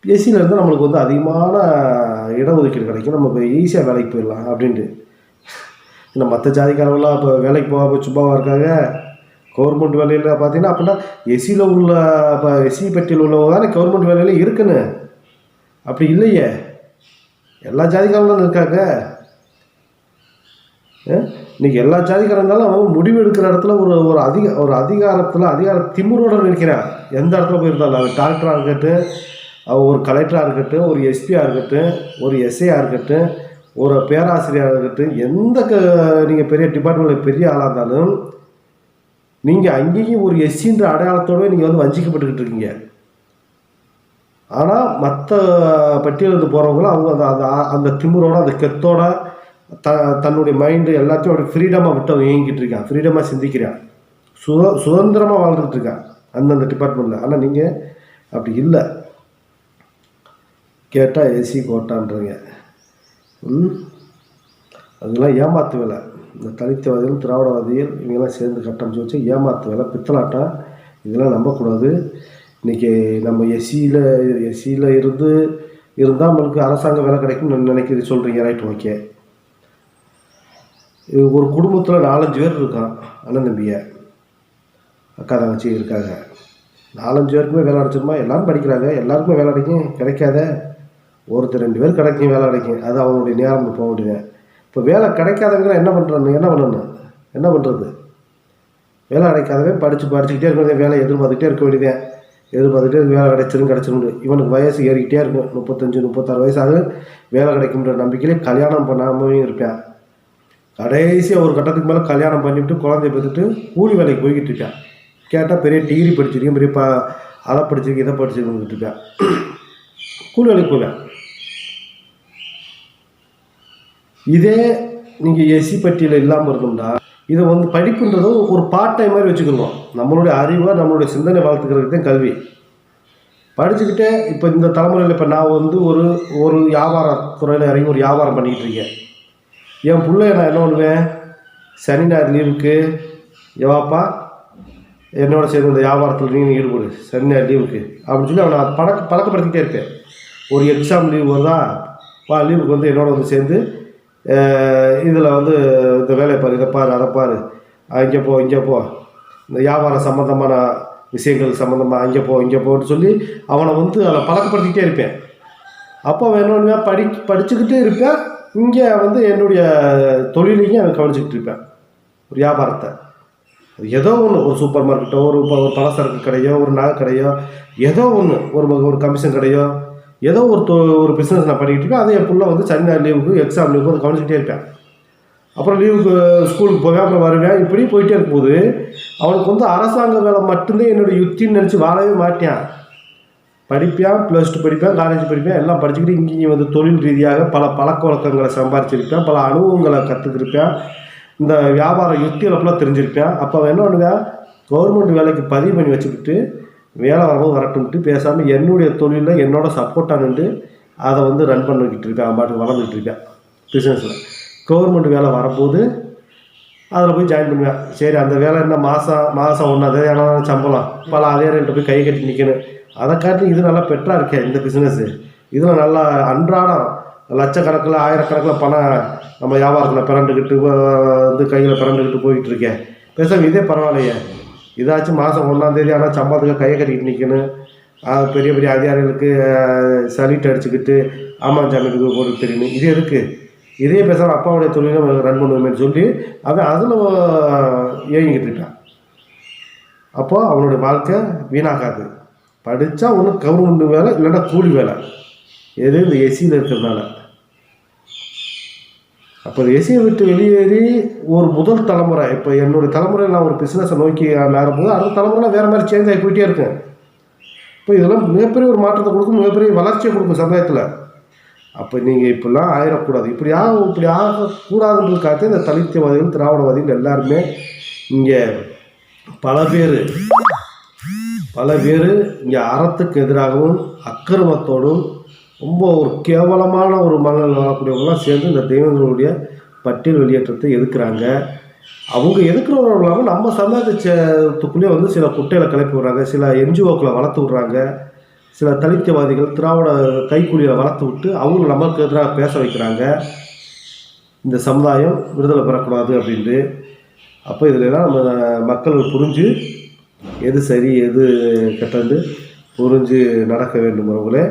எஸ்சியில் இருந்தால் நம்மளுக்கு வந்து அதிகமான இடஒதுக்கீடு கிடைக்கும், நம்ம இப்போ ஈஸியாக வேலைக்கு போயிடலாம் அப்படின்ட்டு. இந்த மற்ற ஜாதிக்காரங்களாம் இப்போ வேலைக்கு போகாமல் சும்மாவாக இருக்காங்க. கவர்மெண்ட் வேலையில் பார்த்தீங்கன்னா அப்படின்னா எஸ்சியில் உள்ள இப்போ எஸ்சி பட்டியல் உள்ளவங்க தானே கவர்மெண்ட் வேலையில் இருக்குன்னு. அப்படி இல்லையே, எல்லா ஜாதிக்காரங்களும் இருக்காங்க. இன்றைக்கி எல்லா ஜாதிக்காரங்களும் அவன் முடிவு எடுக்கிற இடத்துல ஒரு அதிகார திமிரோடு நிற்கிறான். எந்த இடத்துல போயிருந்தாலும் அவன் டாக்டராக இருக்கட்டும், ஒரு கலெக்டராக இருக்கட்டும், ஒரு எஸ்பியாக இருக்கட்டும், ஒரு எஸ்ஐயாக இருக்கட்டும், ஒரு பேராசிரியராக இருக்கட்டும், நீங்கள் பெரிய டிபார்ட்மெண்ட்டில் பெரிய ஆளாக இருந்தாலும் நீங்கள் அங்கேயும் ஒரு எஸ்சின்ற அடையாளத்தோடு நீங்கள் வந்து வஞ்சிக்கப்பட்டுக்கிட்டு இருக்கீங்க. ஆனால் மற்ற பட்டியலிருந்து போகிறவங்களும் அவங்க அந்த திமிரோட அந்த கெத்தோட தன்னுடைய மைண்டு எல்லாத்தையும் அப்படி ஃப்ரீடமாக விட்டு அவங்க இயங்கிட்டு இருக்கான், ஃப்ரீடமாக சிந்திக்கிறான், சுதந்திரமாக வாழ்ந்துட்டு இருக்கான் அந்தந்த டிபார்ட்மெண்ட்டில். ஆனால் நீங்கள் அப்படி இல்லை. கேட்டால் எஸ்சி கோட்டான்றீங்க. அதெல்லாம் ஏமாத்து வேலை. இந்த தலித்தவாதிகள், திராவிடவாதிகள் இவங்கெல்லாம் சேர்ந்து கட்டமைச்சு வச்சு ஏமாத்து வேலை, பித்தலாட்டம். இதெல்லாம் நம்பக்கூடாது. இன்றைக்கி நம்ம எஸ்சியில் இருந்தால் நம்மளுக்கு அரசாங்க வேலை கிடைக்கும்னு நினைக்கிறது சொல்கிறீங்க. Right, okay. ஒரு குடும்பத்தில் 4-5 பேர் இருக்கான், அண்ணன் தம்பிய அக்கா தங்கச்சி இருக்காங்க. 4-5 பேருக்குமே வேலை அடைச்சிருமா? எல்லோரும் படிக்கிறாங்க, எல்லாருக்குமே வேலை கிடைக்காத. ஒருத்தர் 2 பேர் கிடைக்கும், வேலை கிடைக்கும். அது அவனுடைய நேரம் போக முடியுது. இப்போ வேலை கிடைக்காதவங்க என்ன பண்ணணும்? என்ன பண்ணுறது? வேலை கிடைக்காதவன் படிச்சுக்கிட்டே இருக்க, வேலை எதிர்பார்த்துக்கிட்டே இருக்க வேண்டியதே. எதிர்பார்த்துக்கிட்டே வேலை கிடைச்சிரும். இவனுக்கு வயசு ஏறிக்கிட்டே இருக்கும். 35-36 வயசு ஆகும். வேலை கிடைக்கும்ன்ற நம்பிக்கையிலே கல்யாணம் பண்ணாமையும் இருப்பேன். கடைசியாக ஒரு கட்டத்துக்கு மேலே கல்யாணம் பண்ணிவிட்டு குழந்தைய பார்த்துட்டு கூலி வேலைக்கு போய்கிட்டு இருக்கேன். கேட்டால் பெரிய டிகிரி படிச்சிருக்கேன், பெரிய அதை படிச்சிருக்கேன், இதை படிச்சிருக்கிட்டு இருக்கேன். கூலி வேலைக்கு போவேன். இதே நீங்கள் எஸ்சி பட்டியலில் இல்லாமல் இருந்தோம்னா இதை வந்து படிப்புன்றதும் ஒரு பார்ட் டைம் மாதிரி வச்சுக்கணும். நம்மளுடைய அறிவை, நம்மளுடைய சிந்தனை வளர்த்துக்கிறதுக்கு தான் கல்வி. படிச்சுக்கிட்டே இப்போ இந்த தலைமுறையில் இப்போ நான் வந்து ஒரு வியாபார துறையில் இறங்கி ஒரு வியாபாரம் பண்ணிக்கிட்டு இருக்கேன். என் பிள்ளைய நான் என்ன பண்ணுவேன்? சனி ஞாயிறு லீவுக்கு எவாப்பா என்னோட சேர்ந்து இந்த வியாபாரத்தில் நீ ஈடுபடு, சனி ஞாயிறு லீவுக்கு அப்படின்னு சொல்லி அவனை பழக்கப்படுத்திக்கிட்டே இருப்பேன். ஒரு எக்ஸாம் லீவு வருதா, லீவுக்கு வந்து என்னோட வந்து சேர்ந்து இதில் வந்து இந்த வேலையை பாரு, இதை பாரு, அதை பாரு, இங்கே போ, இங்கே போ, இந்த வியாபாரம் சம்மந்தமான விஷயங்கள் சம்மந்தமாக அங்கே போ, இங்கே போன்னு சொல்லி அவனை வந்து அதை பழக்கப்படுத்திக்கிட்டே இருப்பேன். அப்போ அவன் என்ன படிச்சுக்கிட்டே இருப்பேன். இங்கே வந்து என்னுடைய தொழிலையும் அவன் கவனிச்சுக்கிட்டு இருப்பேன். ஒரு வியாபாரத்தை ஏதோ ஒன்று, ஒரு சூப்பர் மார்க்கெட்டோ, ஒரு பலசரக்கு கடையோ, ஒரு நகை கடையோ, ஏதோ ஒன்று, ஒரு கமிஷன் கடையோ, ஏதோ ஒரு பிஸ்னஸ் நான் பண்ணிக்கிட்டு இருப்பேன். அதை என் பிள்ளை வந்து சனி ஞாயிறு லீவுக்கு, எக்ஸாம் லீவுக்கு வந்து கவனிச்சுக்கிட்டே இருப்பேன். அப்புறம் லீவுக்கு ஸ்கூலுக்கு போவேன், அப்புறம் வருவேன். இப்படி போயிட்டே இருக்கும்போது அவனுக்கு வந்து அரசாங்க வேலை மட்டும்தான் என்னுடைய யுக்தின்னு நினச்சி வாழவே மாட்டேன். படிப்பேன், +2 படிப்பேன், காலேஜ் படிப்பேன், எல்லாம் படிச்சுக்கிட்டு இங்கேயும் வந்து தொழில் ரீதியாக பல பழக்க வழக்கங்களை சம்பாதிச்சிருப்பேன், பல அனுபவங்களை கற்றுக்கிருப்பேன், இந்த வியாபார யுக்திகளை ஃபுல்லாக தெரிஞ்சிருப்பேன். அப்போ அவன் என்ன பண்ணுவேன்? கவர்மெண்ட் வேலைக்கு பதிவு பண்ணி வச்சுக்கிட்டு வேலை வரும்போது வரட்டும்ட்டு பேசாமல் என்னுடைய தொழிலில் என்னோட சப்போர்ட்டாக நின்று அதை வந்து ரன் பண்ணிக்கிட்டு இருப்பேன். அவன் பாட்டுக்கு வளர்ந்துக்கிட்டு இருப்பேன் பிஸ்னஸில். கவர்மெண்ட் வேலை வரும்போது அதில் போய் ஜாயின் பண்ணுவேன். சரி, அந்த வேலை என்ன மாதம் 1 ஏன்னா சம்பளம் பல அதே ரேட்டு போய் கை கட்டி நிற்கணும். அதை காட்டி இது நல்லா பெட்டராக இருக்கேன் இந்த பிஸ்னஸ்ஸு. இதில் நல்லா அன்றாடம் லட்சக்கணக்கில், ஆயிரக்கணக்கில் பணம் நம்ம வியாபாரத்தில் பிறண்டுக்கிட்டு வந்து கையில் பிறண்டுக்கிட்டு போய்கிட்டு இருக்கேன். பேசாமல் இதே பரவாயில்லையே, இதாச்சும் மாதம் 1 ஆனால் சம்பளத்துக்கு கையை கட்டிக்கிட்டு நிற்கணும். பெரிய பெரிய அதிகாரிகளுக்கு சலிட்டு அடிச்சுக்கிட்டு ஆமாஞ்சாமிக்கு போட்டு தெரியணும். இது எதுக்கு? இதே பேசாமல் அப்பாவுடைய தொழிலும் ரன் பண்ணுவேன்னு சொல்லி அவன் அதில் இயங்கிக்கிட்டு இருக்கான். அப்போது அவனுடைய வாழ்க்கை வீணாகாது. படித்தா ஒன்று கவர்மெண்ட் வேலை, இல்லைன்னா கூலி வேலை. எது? இந்த எஸ்சியில் இருக்கிறதுனால. அப்போ எஸ்சியை விட்டு வெளியேறி ஒரு முதல் தலைமுறை, இப்போ என்னுடைய தலைமுறையில் நான் ஒரு பிஸ்னஸை நோக்கி மாறும்போது அடுத்த தலைமுறை வேறு மாதிரி சேஞ்ச் ஆகி போயிட்டே இருக்கேன். இப்போ இதெல்லாம் மிகப்பெரிய ஒரு மாற்றத்தை கொடுக்கும், மிகப்பெரிய வளர்ச்சியை கொடுக்கும் சமுதாயத்தில். அப்போ நீங்கள் இப்படிலாம் ஆயிடக்கூடாது. இப்படி ஆகக்கூடாதுன்றதுக்காக இந்த தலித்தவாதிகள், திராவிடவாதிகள் எல்லாருமே இங்கே பல பேர் இங்கே அறத்துக்கு எதிராகவும் அக்கிரமத்தோடும் ரொம்ப ஒரு கேவலமான ஒரு மனநிலை வாழக்கூடியவங்களாம் சேர்ந்து இந்த தெய்வங்களுடைய பட்டியல் வெளியேற்றத்தை எதிர்க்கிறாங்க. அவங்க எதிர்க்கிறவங்க இல்லாமல் நம்ம சமுதாயத்துக்குள்ளேயே வந்து சில குட்டைகளை கிளப்பி விட்றாங்க, சில என்ஜிஓக்களை வளர்த்து விட்றாங்க, சில தலித்தவாதிகள் திராவிட கைக்கூலியை வளர்த்து விட்டு அவங்க நமக்கு எதிராக பேச வைக்கிறாங்க. இந்த சமுதாயம் விடுதலை பெறக்கூடாது அப்படின்ட்டு. அப்போ இதிலெல்லாம் நம்ம மக்கள் புரிஞ்சு எது சரி எது கெட்டது புரிஞ்சு நடக்க வேண்டும் உறவுகளே.